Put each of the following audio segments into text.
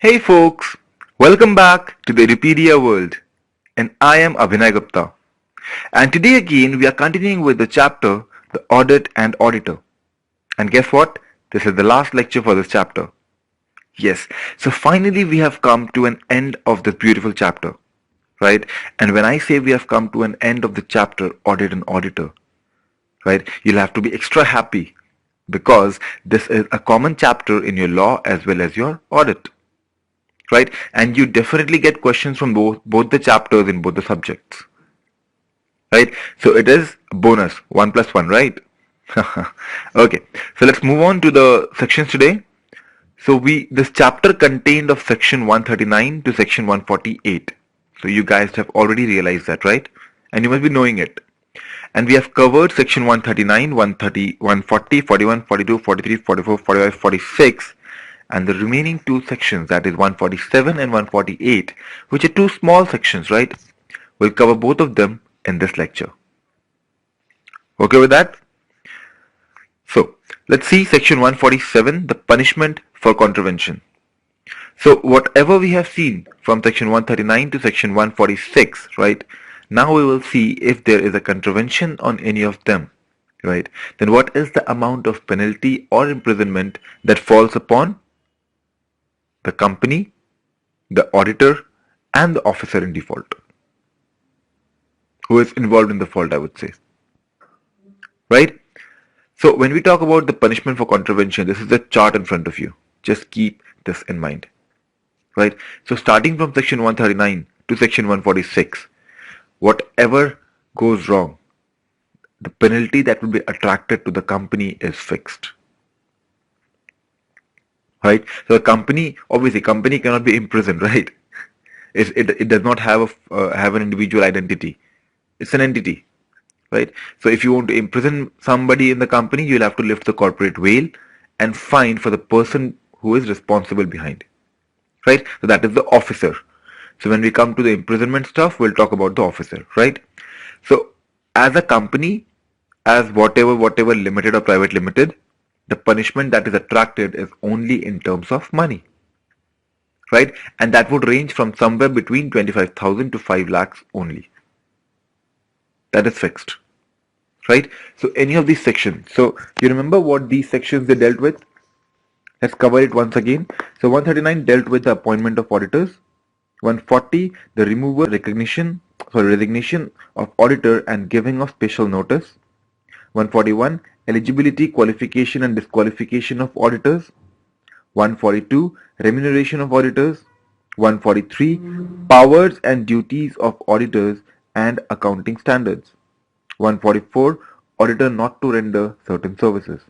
Hey folks, welcome back to the Wikipedia world, and I am Abhinay Gupta. And today again we are continuing with the chapter The Audit and Auditor. And guess what? This is the last lecture for this chapter. Yes, so finally we have come to an end of this beautiful chapter, right? And when I say we have come to an end of the chapter Audit and Auditor, right, you'll have to be extra happy because this is a common chapter in your law as well as your audit. Right? And you definitely get questions from both the chapters in both the subjects. Right? So it is a bonus, 1 plus 1, right? Okay, so let's move on to the sections today. So this chapter contained of section 139 to section 148. So you guys have already realized that, right? And you must be knowing it. And we have covered section 139, 130, 140, 41, 42, 43, 44, 45, 46, and the remaining two sections, that is 147 and 148, which are two small sections, right? We'll cover both of them in this lecture. Okay with that? So let's see section 147, the punishment for contravention. So whatever we have seen from section 139 to section 146, right? Now we will see if there is a contravention on any of them, right? Then what is the amount of penalty or imprisonment that falls upon the company, the auditor, and the officer in default, who is involved in the fault, I would say. Right? So when we talk about the punishment for contravention, this is the chart in front of you. Just keep this in mind. Right? So starting from section 139 to section 146, whatever goes wrong, the penalty that will be attracted to the company is fixed. Right? So the company, obviously, company cannot be imprisoned, right? It does not have have an individual identity. It's an entity, right? So if you want to imprison somebody in the company, you'll have to lift the corporate veil and fine for the person who is responsible behind, right? So that is the officer. So when we come to the imprisonment stuff, we'll talk about the officer, right? So as a company, as whatever limited or private limited, the punishment that is attracted is only in terms of money, right? And that would range from somewhere between 25,000 to 5 lakhs only. That is fixed, right? So any of these sections. So you remember what these sections they dealt with? Let's cover it once again. So 139 dealt with the appointment of auditors. 140, the removal, resignation of auditor and giving of special notice. 141, eligibility, qualification and disqualification of auditors. 142, remuneration of auditors. 143, powers and duties of auditors and accounting standards. 144, auditor not to render certain services.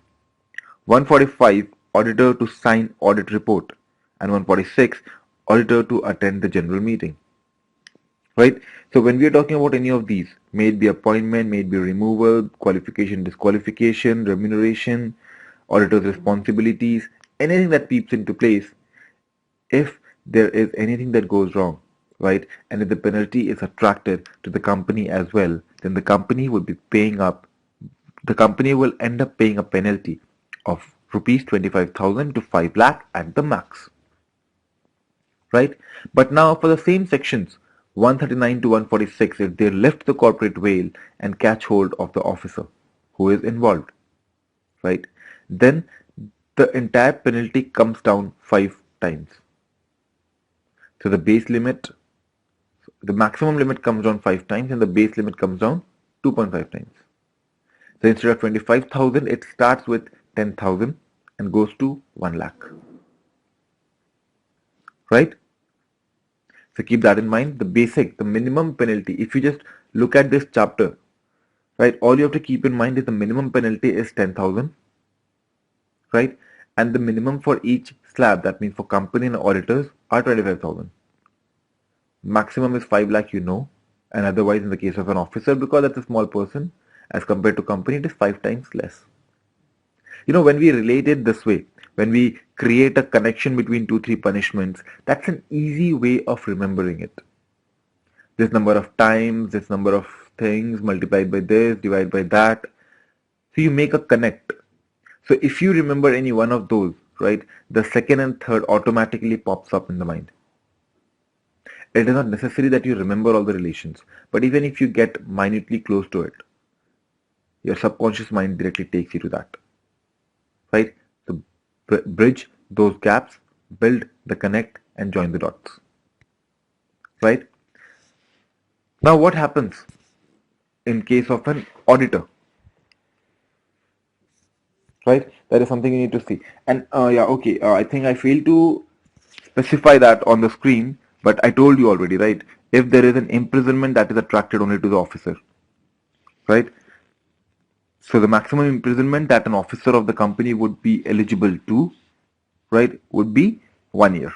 145, auditor to sign audit report. And 146, auditor to attend the general meeting. Right? So when we are talking about any of these, may it be appointment, may it be removal, qualification, disqualification, remuneration, auditor's responsibilities, anything that peeps into place, if there is anything that goes wrong, right, and if the penalty is attracted to the company as well, then the company will end up paying a penalty of rupees 25,000 to 5 lakh at the max, right? But now for the same sections 139 to 146, if they lift the corporate veil and catch hold of the officer who is involved, right, then the entire penalty comes down 5 times. So the base limit, the maximum limit comes down 5 times and the base limit comes down 2.5 times. So instead of 25,000, it starts with 10,000 and goes to 1 lakh. Right? So keep that in mind. The minimum penalty, if you just look at this chapter, right, all you have to keep in mind is the minimum penalty is 10,000, right? And the minimum for each slab, that means for company and auditors, are 25,000. Maximum is 5 lakh, and otherwise in the case of an officer, because that's a small person, as compared to company, it is 5 times less. When we relate it this way, when we create a connection between 2-3 punishments, that's an easy way of remembering it. This number of times, this number of things multiplied by this, divided by that. So you make a connect. So if you remember any one of those, right, the second and third automatically pops up in the mind. It is not necessary that you remember all the relations, but even if you get minutely close to it, your subconscious mind directly takes you to that, right? So bridge those gaps, build the connect, and join the dots, right? Now, what happens in case of an auditor, right? That is something you need to see. And yeah, okay, I think I failed to specify that on the screen, but I told you already, right? If there is an imprisonment, that is attracted only to the officer, right? So the maximum imprisonment that an officer of the company would be eligible to, right, would be 1 year.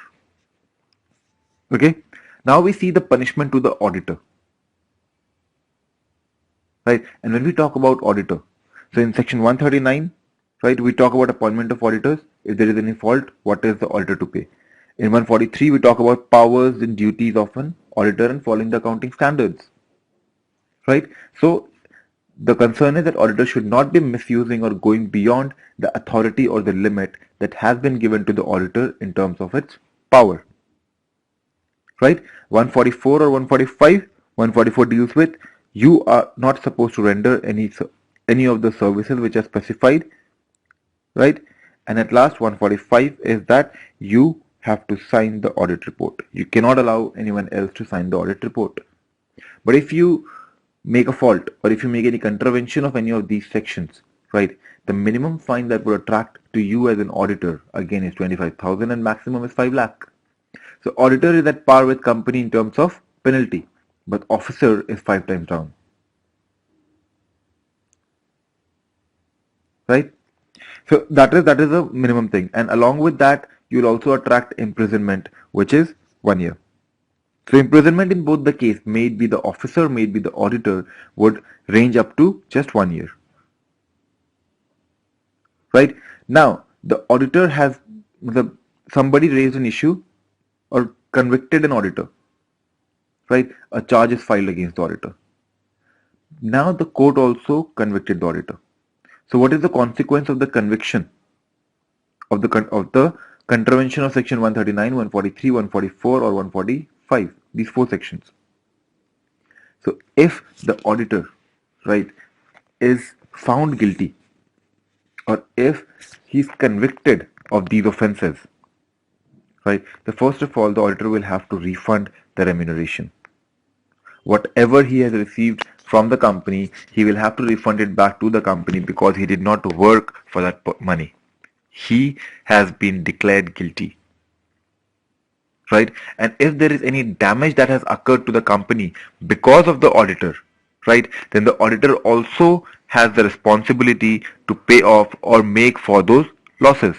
Okay. Now we see the punishment to the auditor, right? And when we talk about auditor, so in section 139, right, we talk about appointment of auditors. If there is any fault, what is the auditor to pay? In 143, we talk about powers and duties of an auditor and following the accounting standards, right? So the concern is that auditor should not be misusing or going beyond the authority or the limit that has been given to the auditor in terms of its power, right? 144 or 145, 144 deals with you are not supposed to render any of the services which are specified, right? And at last 145 is that you have to sign the audit report. You cannot allow anyone else to sign the audit report. But if you make a fault or if you make any contravention of any of these sections, right, the minimum fine that would attract to you as an auditor again is 25,000 and maximum is 5 lakh. So auditor is at par with company in terms of penalty, but officer is 5 times down, right? So that is a minimum thing, and along with that, you'll also attract imprisonment, which is 1 year. So imprisonment in both the case, may it be the officer, may it be the auditor, would range up to just 1 year, right? Now, the auditor has somebody raised an issue or convicted an auditor, right? A charge is filed against the auditor. Now the court also convicted the auditor. So what is the consequence of the conviction of the contravention of section 139, 143, 144 or 145? These four sections. So if the auditor, right, is found guilty or if he's convicted of these offenses, right, the first of all the auditor will have to refund the remuneration. Whatever he has received from the company, he will have to refund it back to the company because he did not work for that money. He has been declared guilty, right? And if there is any damage that has occurred to the company because of the auditor, right, then the auditor also has the responsibility to pay off or make for those losses,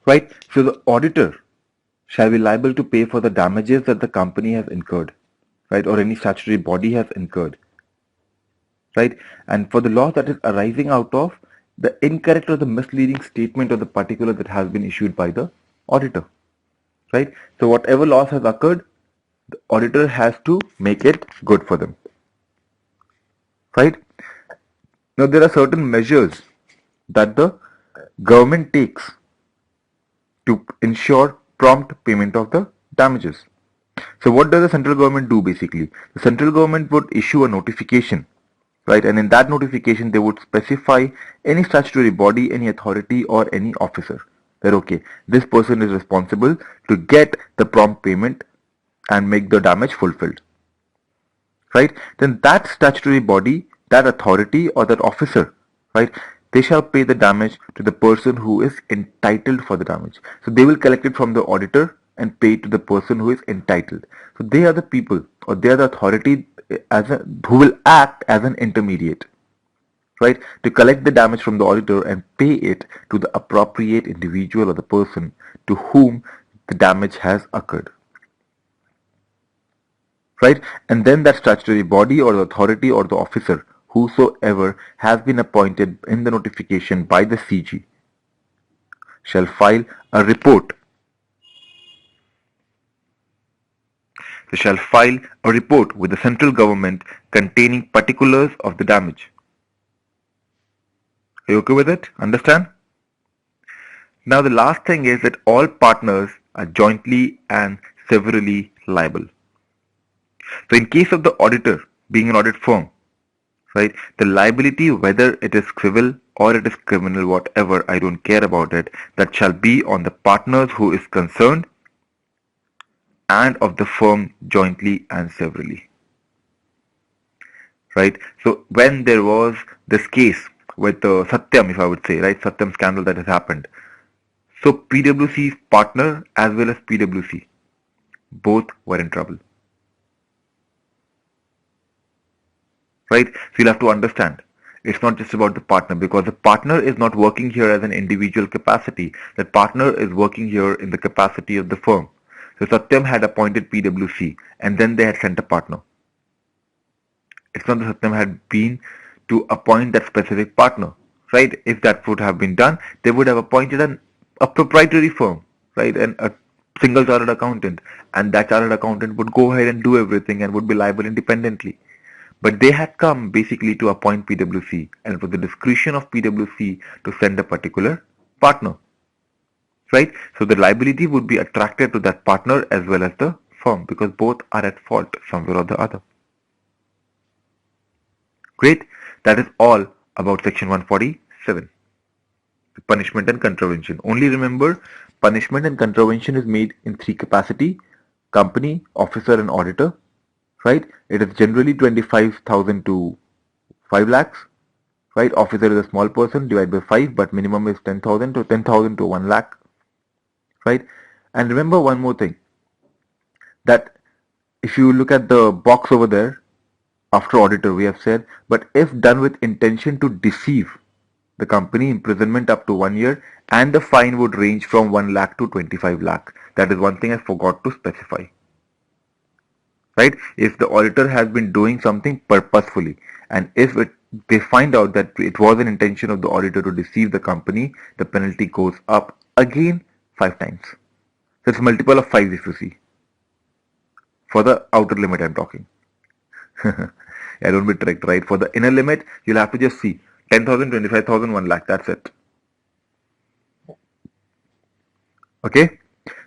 right? So the auditor shall be liable to pay for the damages that the company has incurred, right, or any statutory body has incurred, right, and for the loss that is arising out of the incorrect or the misleading statement of the particular that has been issued by the auditor, right? So whatever loss has occurred, the auditor has to make it good for them, right? Now there are certain measures that the government takes to ensure prompt payment of the damages. So what does the central government do basically? The central government would issue a notification, right? And in that notification, they would specify any statutory body, any authority or any officer that okay, this person is responsible to get the prompt payment and make the damage fulfilled, right? Then that statutory body, that authority or that officer, right, they shall pay the damage to the person who is entitled for the damage. So they will collect it from the auditor and pay it to the person who is entitled. So they are the people or they are the authority who will act as an intermediate, right, to collect the damage from the auditor and pay it to the appropriate individual or the person to whom the damage has occurred, right? And then that statutory body or the authority or the officer, whosoever has been appointed in the notification by the CG, shall file a report. They shall file a report with the central government containing particulars of the damage. Are you okay with it? Understand? Now the last thing is that all partners are jointly and severally liable. So in case of the auditor being an audit firm, right, the liability, whether it is civil or it is criminal, whatever, I don't care about it, that shall be on the partners who is concerned and of the firm jointly and severally. Right? So when there was this case with Satyam, if I would say, right, Satyam scandal that has happened. So PwC's partner as well as PwC, both were in trouble. Right? So you'll have to understand. It's not just about the partner, because the partner is not working here as an individual capacity. The partner is working here in the capacity of the firm. So Satyam had appointed PwC and then they had sent a partner. It's not that Satyam had been to appoint that specific partner, right? If that would have been done, they would have appointed a proprietary firm, right? And a single chartered accountant, and that chartered accountant would go ahead and do everything and would be liable independently. But they had come basically to appoint PwC, and it was the discretion of PwC to send a particular partner, right? So the liability would be attracted to that partner as well as the firm, because both are at fault somewhere or the other. Great. That is all about section 147. Punishment and contravention. Only remember, punishment and contravention is made in three capacity: company, officer and auditor. Right? It is generally 25,000 to 5 lakhs. Right? Officer is a small person, divide by 5, but minimum is 10,000 to 10,000 to 1 lakh. Right? And remember one more thing, that if you look at the box over there, after auditor we have said, but if done with intention to deceive the company, imprisonment up to 1 year, and the fine would range from 1 lakh to 25 lakh. That is one thing I forgot to specify. Right? If the auditor has been doing something purposefully, and if they find out that it was an intention of the auditor to deceive the company, the penalty goes up again 5 times. So it's multiple of 5 if you see. For the outer limit I'm talking. Yeah, don't be tricked, right? For the inner limit, you'll have to just see 10,000, 25,000, 1 lakh. That's it. Okay?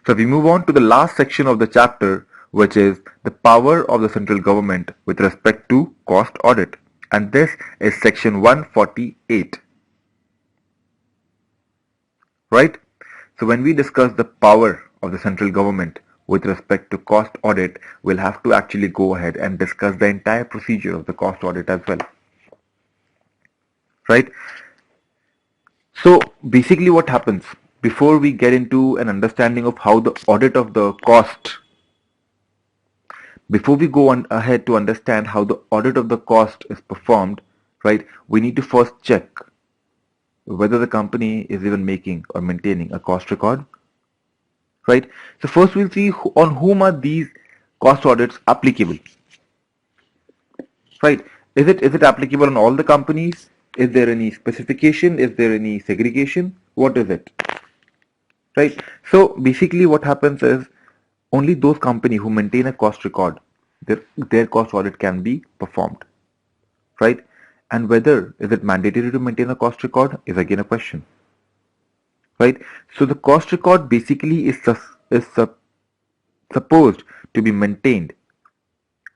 So we move on to the last section of the chapter, which is the power of the central government with respect to cost audit. And this is section 148. Right? So when we discuss the power of the central government with respect to cost audit, we'll have to actually go ahead and discuss the entire procedure of the cost audit as well. Right? So basically what happens before we get into an understanding of how the audit of the cost, before we go on ahead to understand how the audit of the cost is performed, right, we need to first check whether the company is even making or maintaining a cost record. Right? So first we'll see on whom are these cost audits applicable. Right? Is it applicable on all the companies? Is there any specification? Is there any segregation? What is it? Right? So basically what happens is only those companies who maintain a cost record, their cost audit can be performed. Right? And whether is it mandatory to maintain a cost record is again a question. Right? So the cost record basically is supposed to be maintained,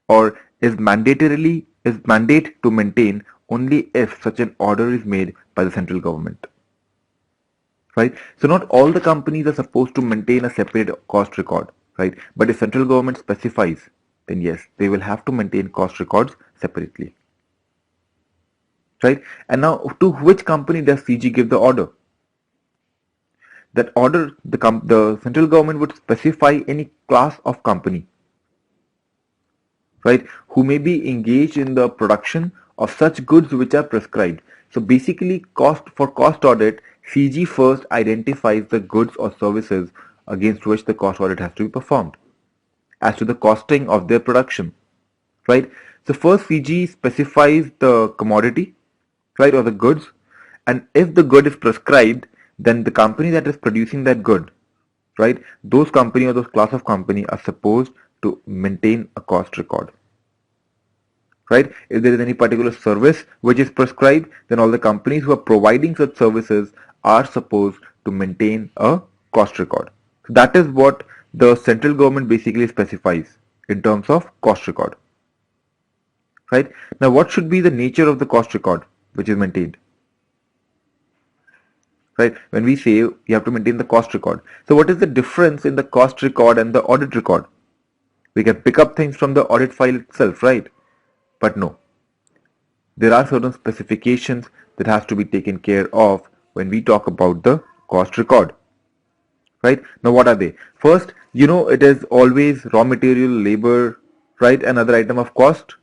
or is mandate to maintain only if such an order is made by the central government. Right? So not all the companies are supposed to maintain a separate cost record, right? But if central government specifies, then yes, they will have to maintain cost records separately. Right? And now to which company does CG give the order? That order, the central government would specify any class of company, right, who may be engaged in the production of such goods which are prescribed. So basically for cost audit, CG first identifies the goods or services against which the cost audit has to be performed as to the costing of their production, right? So first CG specifies the commodity, right, or the goods, and if the good is prescribed, then the company that is producing that good, right, those company or those class of company are supposed to maintain a cost record. right? If there is any particular service which is prescribed, then all the companies who are providing such services are supposed to maintain a cost record. So that is what the central government basically specifies in terms of cost record, right? Now, what should be the nature of the cost record which is maintained, right? When we say you have to maintain the cost record, so what is the difference in the cost record and the audit record? We can pick up things from the audit file itself, right? But no, there are certain specifications that has to be taken care of when we talk about the cost record, right? Now, what are they? First, it is always raw material, labor, right? Another item of cost.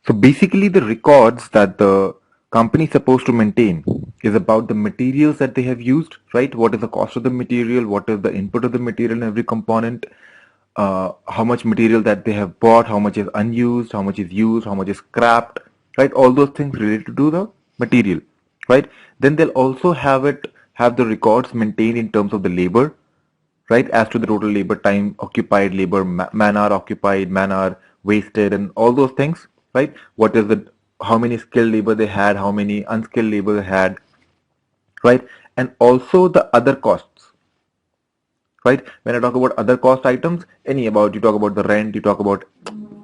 So basically the records that the company is supposed to maintain is about the materials that they have used, right? What is the cost of the material? What is the input of the material in every component? How much material that they have bought, how much is unused, how much is used, how much is scrapped, right? All those things related to the material, right? Then they'll also have the records maintained in terms of the labor, right? As to the total labor time occupied, labor man hour occupied, man hour wasted, and all those things, right? What is the how many skilled labor they had, how many unskilled labor they had, right? And also the other costs, right? When I talk about other cost items, you talk about the rent, you talk about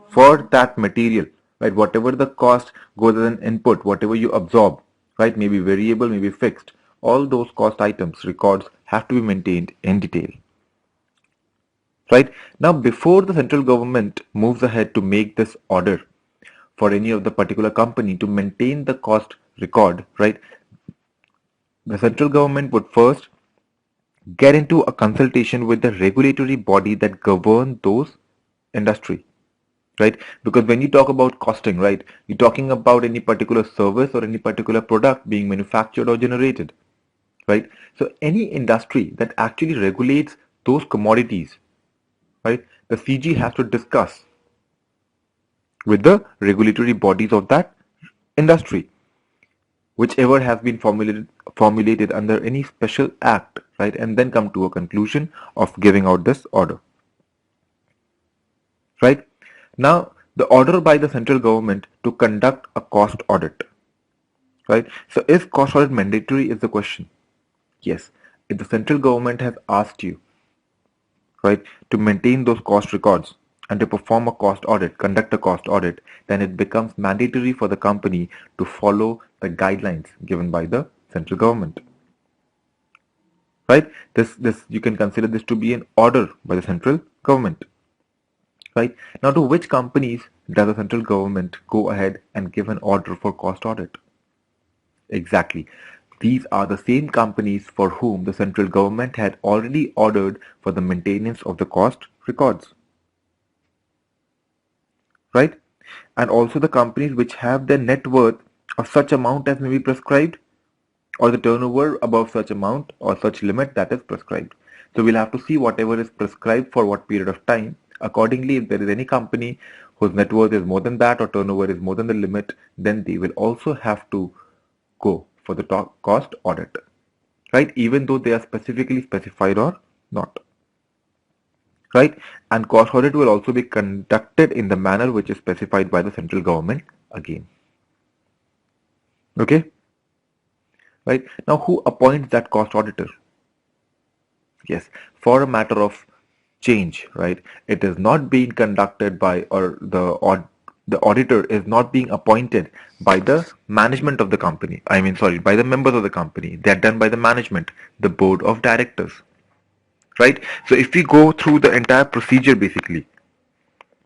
for that material, right? Whatever the cost goes as an input, whatever you absorb, right? Maybe variable, maybe fixed. All those cost items records have to be maintained in detail. Right now, before the central government moves ahead to make this order for any of the particular company to maintain the cost record, right, the central government would first get into a consultation with the regulatory body that govern those industry, right? Because when you talk about costing, right, you're talking about any particular service or any particular product being manufactured or generated, right? So any industry that actually regulates those commodities, right, the CG has to discuss with the regulatory bodies of that industry, whichever has been formulated under any special act, right, and then come to a conclusion of giving out this order, right? Now, the order by the central government to conduct a cost audit, right? So, is cost audit mandatory? Is the question. Yes, if the central government has asked you, right, to maintain those cost records and to perform a cost audit, conduct a cost audit, then it becomes mandatory for the company to follow the guidelines given by the central government. Right? This you can consider this to be an order by the central government. Right? Now, to which companies does the central government go ahead and give an order for cost audit? Exactly. These are the same companies for whom the central government had already ordered for the maintenance of the cost records. Right? And also the companies which have their net worth of such amount as may be prescribed, or the turnover above such amount or such limit that is prescribed. So we'll have to see whatever is prescribed for what period of time. Accordingly, if there is any company whose net worth is more than that or turnover is more than the limit, then they will also have to go for the cost audit, right? Even though they are specifically specified or not, right? And cost audit will also be conducted in the manner which is specified by the central government again. Okay? Right? Now, who appoints that cost auditor? Yes, for a matter of change, right? It is not being conducted by, or the auditor is not being appointed by the management of the company. I mean, sorry, by the members of the company. They are done by the management, the board of directors, right? So if we go through the entire procedure basically,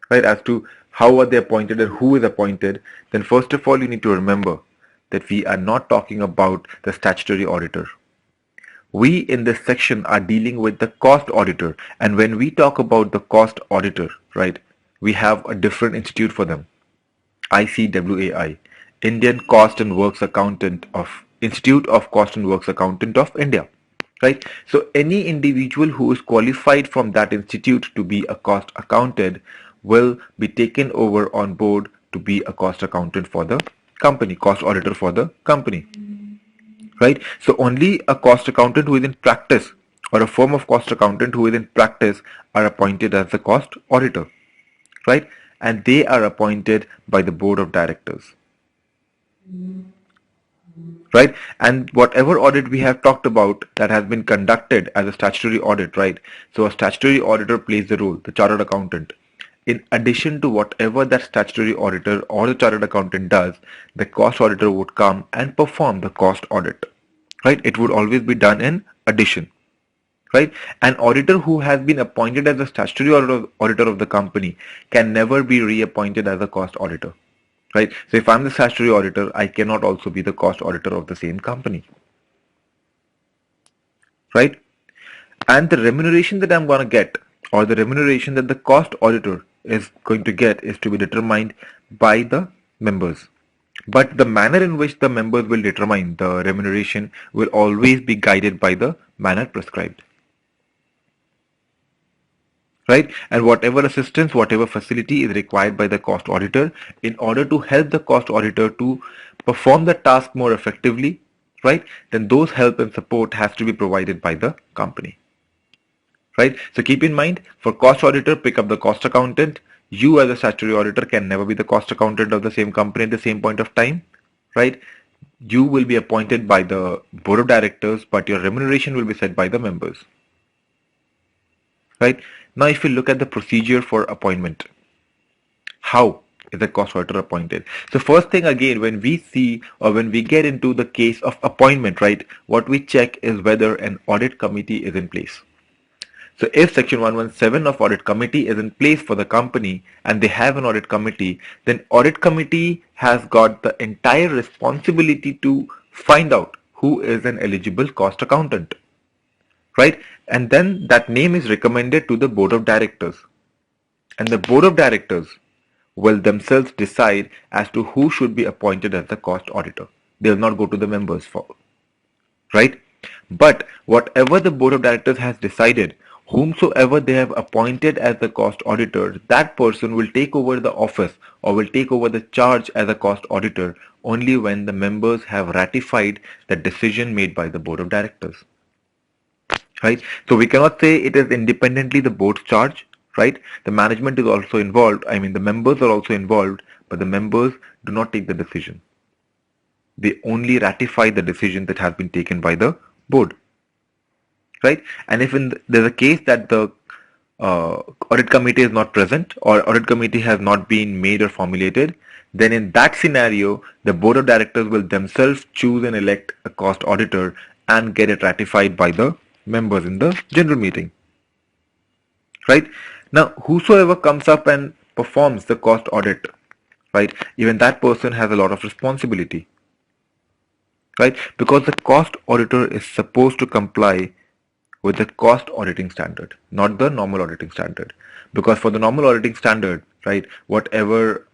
right, as to how are they appointed and who is appointed, then first of all, you need to remember that we are not talking about the statutory auditor. We in this section are dealing with the cost auditor, and when we talk about the cost auditor, right, we have a different institute for them. ICWAI, Indian Cost and Works Accountant of Institute of Cost and Works Accountant of India, right? So any individual who is qualified from that institute to be a cost accountant will be taken over on board to be a cost accountant for the company, cost auditor for the company, right? So only a cost accountant who is in practice or a firm of cost accountant who is in practice are appointed as the cost auditor, right? and they are appointed by the board of directors. Right? And whatever audit we have talked about that has been conducted as a statutory audit, right? So a statutory auditor plays the role, the chartered accountant. In addition to whatever that statutory auditor or the chartered accountant does, the cost auditor would come and perform the cost audit. Right? It would always be done in addition. Right? An auditor who has been appointed as a statutory auditor of the company can never be reappointed as a cost auditor. Right? So if I'm the statutory auditor, I cannot also be the cost auditor of the same company. Right? And the remuneration that I'm going to get, or the remuneration that the cost auditor is going to get, is to be determined by the members. But the manner in which the members will determine the remuneration will always be guided by the manner prescribed. Right? And whatever assistance, whatever facility is required by the cost auditor in order to help the cost auditor to perform the task more effectively, right? Then those help and support has to be provided by the company. Right? So keep in mind, for cost auditor, pick up the cost accountant. You as a statutory auditor can never be the cost accountant of the same company at the same point of time. Right? You will be appointed by the board of directors, but your remuneration will be set by the members. Right? Now, if you look at the procedure for appointment, how is the cost auditor appointed? So first thing again, when we see or when we get into the case of appointment, right, what we check is whether an audit committee is in place. So if section 117 of audit committee is in place for the company and they have an audit committee, then audit committee has got the entire responsibility to find out who is an eligible cost accountant. Right? And then that name is recommended to the board of directors. And the board of directors will themselves decide as to who should be appointed as the cost auditor. They will not go to the members for. Right? But whatever the board of directors has decided, whomsoever they have appointed as the cost auditor, that person will take over the office or will take over the charge as a cost auditor only when the members have ratified the decision made by the board of directors. Right? So we cannot say it is independently the board's charge, right? The management is also involved. I mean, the members are also involved, but the members do not take the decision. They only ratify the decision that has been taken by the board. Right? And if there's a case that the audit committee is not present or audit committee has not been made or formulated, then in that scenario, the board of directors will themselves choose and elect a cost auditor and get it ratified by the members in the general meeting. Right? Now, whosoever comes up and performs the cost audit, right, even that person has a lot of responsibility. Right? Because the cost auditor is supposed to comply with the cost auditing standard, not the normal auditing standard. Because for the normal auditing standard, right, whatever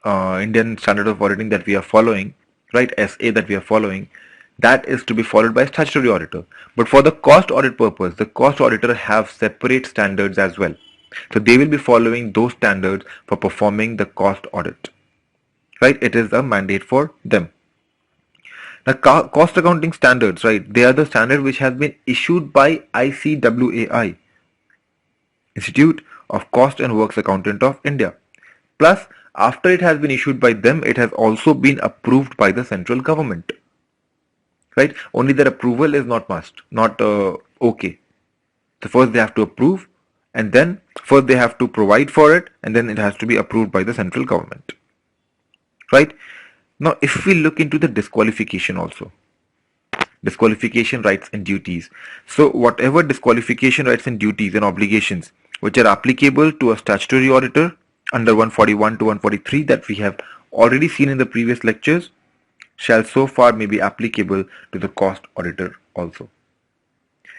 Indian standard of auditing that we are following, right, SA that we are following, that is to be followed by a statutory auditor. But for the cost audit purpose, the cost auditor have separate standards as well. So they will be following those standards for performing the cost audit. Right? It is a mandate for them. The cost accounting standards, right? They are the standard which has been issued by ICWAI, Institute of Cost and Works Accountant of India. Plus, after it has been issued by them, it has also been approved by the central government. Right? Only their approval is not okay. So first they have to approve, and then first they have to provide for it, and then it has to be approved by the central government. Right? Now, if we look into the disqualification also, disqualification rights and duties. So whatever disqualification rights and duties and obligations which are applicable to a statutory auditor under 141 to 143 that we have already seen in the previous lectures shall so far may be applicable to the cost auditor also.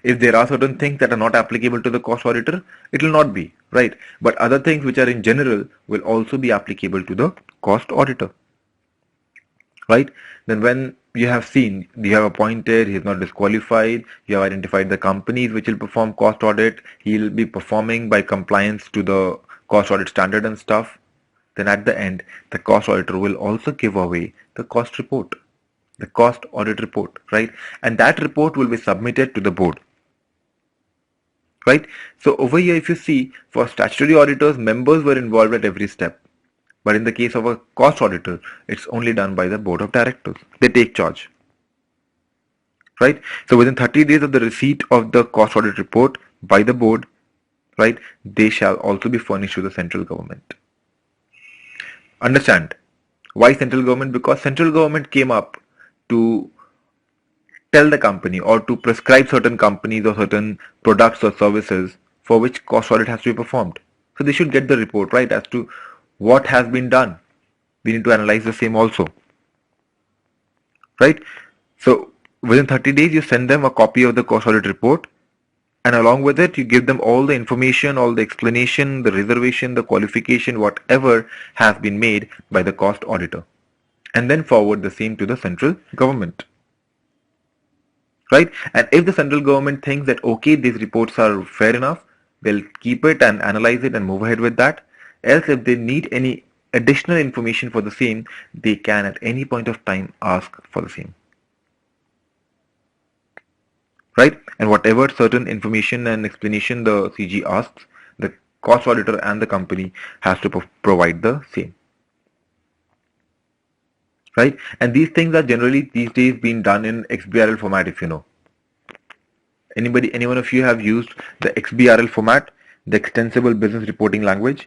If there are certain things that are not applicable to the cost auditor, it will not be, right? But other things which are in general will also be applicable to the cost auditor. Right? Then when you have seen, you have appointed, he is not disqualified, you have identified the companies which will perform cost audit, he will be performing by compliance to the cost audit standard and stuff. Then at the end, the cost auditor will also give away the cost report, the cost audit report, right? And that report will be submitted to the board. right? So over here, if you see, for statutory auditors, members were involved at every step. But in the case of a cost auditor, it's only done by the board of directors. They take charge, right? So within 30 days of the receipt of the cost audit report by the board, right, they shall also be furnished to the central government. Understand why central government? Because central government came up to tell the company or to prescribe certain companies or certain products or services for which cost audit has to be performed. So they should get the report, right, as to what has been done. We need to analyze the same also, right? So within 30 days, you send them a copy of the cost audit report, and along with it, you give them all the information, all the explanation, the reservation, the qualification, whatever has been made by the cost auditor, and then forward the same to the central government. Right? And if the central government thinks that okay, these reports are fair enough, they'll keep it and analyze it and move ahead with that. Else, if they need any additional information for the same, they can at any point of time ask for the same. Right? And whatever certain information and explanation the CG asks, the cost auditor and the company has to provide the same. Right? And these things are generally these days being done in XBRL format, if you know. Any one of you have used the XBRL format, the Extensible Business Reporting Language?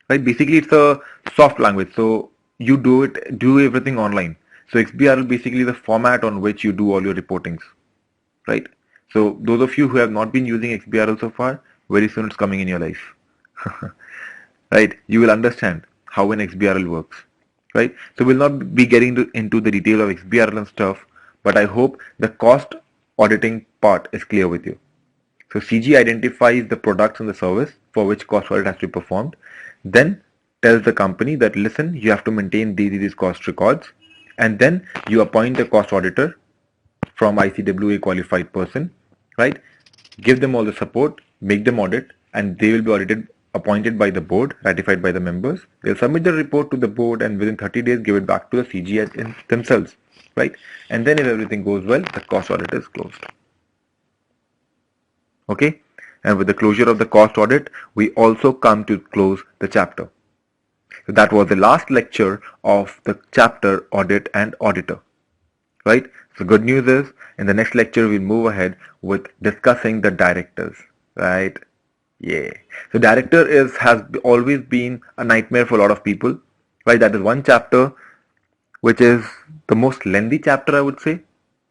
Right? Basically, it's a soft language, so you do everything online. So XBRL basically the format on which you do all your reportings. Right? So those of you who have not been using XBRL so far, very soon it's coming in your life. Right? You will understand how an XBRL works. Right? So we'll not be getting into the detail of XBRL and stuff, but I hope the cost auditing part is clear with you. So CG identifies the products and the service for which cost audit has to be performed, then tells the company that listen, you have to maintain these cost records, and then you appoint a cost auditor from ICWA qualified person, right? Give them all the support, make them audit, and they will be audited, appointed by the board, ratified by the members. They'll submit the report to the board and within 30 days give it back to the CG themselves, right? And then if everything goes well, the cost audit is closed. Okay? And with the closure of the cost audit, we also come to close the chapter. So that was the last lecture of the chapter Audit and Auditor, right? So good news is in the next lecture, we'll move ahead with discussing the directors, right? Yeah. So director has always been a nightmare for a lot of people, right? That is one chapter which is the most lengthy chapter, I would say,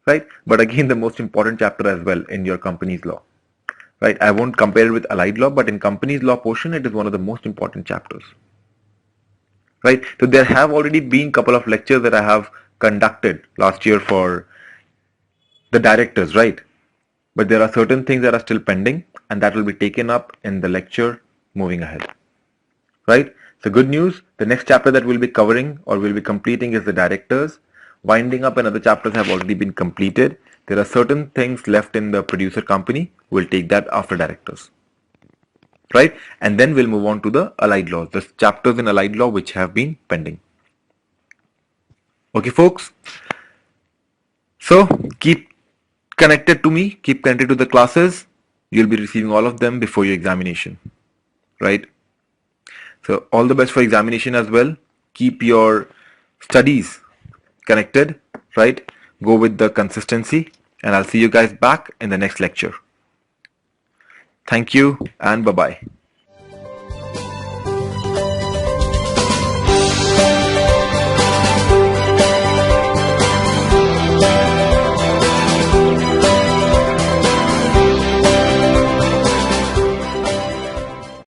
right? But again, the most important chapter as well in your company's law, right? I won't compare it with allied law, but in company's law portion, it is one of the most important chapters, right? So there have already been a couple of lectures that I have conducted last year for the directors, right? But there are certain things that are still pending and that will be taken up in the lecture moving ahead, right? So good news, the next chapter that we'll be covering or we'll be completing is the directors. Winding up and other chapters have already been completed. There are certain things left in the producer company. We'll take that after directors, right? And then we'll move on to the allied laws, the chapters in allied law which have been pending. Okay, folks. So keep connected to me, keep connected to the classes. You'll be receiving all of them before your examination, right? So all the best for examination as well. Keep your studies connected, right? Go with the consistency and I'll see you guys back in the next lecture. Thank you and bye-bye.